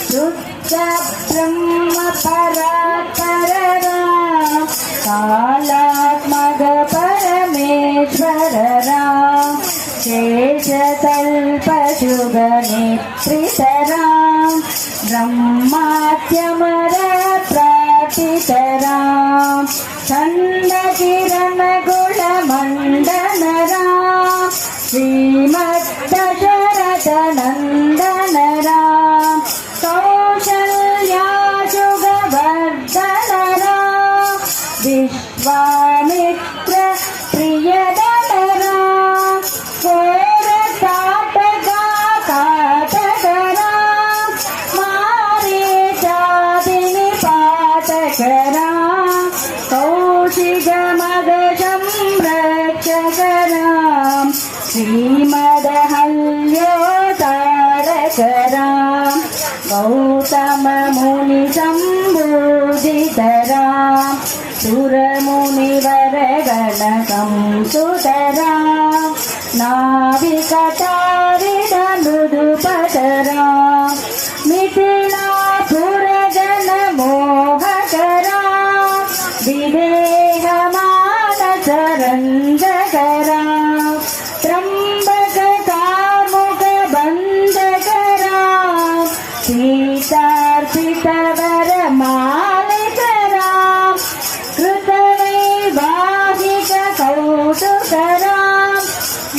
शुद्ध ब्रह्म परात्पररा कालात्मक परमेश्वररा शेषतल्पशुगनित्रितरा ब्रह्मात्यमर प्रातितरा छन्दकिरणगुणमण्डनरा श्रीमद्दशरथनन्दनरा कौशल्याशुगवर्धनरा विश्वामित्र प्रियदनरा घोरताटका काटकरा मारीचादिनिपातकरा कौशिकमगसंरक्षकरा श्रीमदहल्योतारकरा गौतममुनिसम्बोधितरा सुरमुनिवरगणसंसुतरा नाविकतारिणमृदुपतरा मिथिलापुरजनमोहकरा विदेहमानसरञ्जकरा त्र्यम्बककामुकबन्धकरा सीतार्पितवरमालिकरा कृतवैवाहिककौतुकरा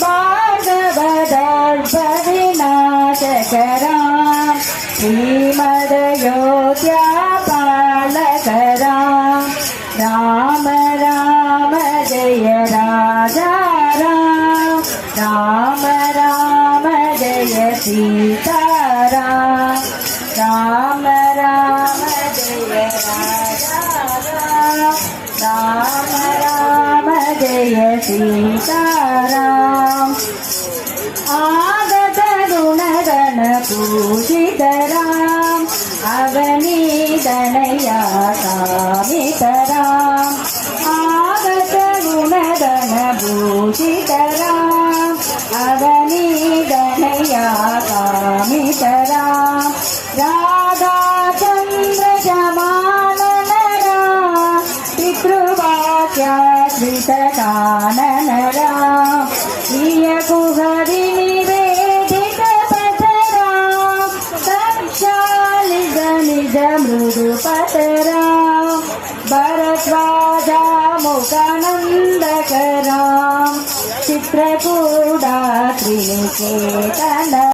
भार्गवदर्भविनाशकरा श्रीमदयोध्यापालकरा राम राम जय राजा राम राम राम जय सीताराम राम राम जय राजा राम राम जय सीताराम आगत गुणगण पूजितराम अवनीतनया कामितराम आगत गुणगण पूजितराम अवनीतनया कामितराम राधाचन्द्रजमाननरा पितृवाक्याश्रितकाननरा प्रियकुहरिनिवेदितपथरा दक्षालिगनिजमृदुपतरा भरद्वाजामुखानन्दकरा चित्रकूटा त्रिनिकेतन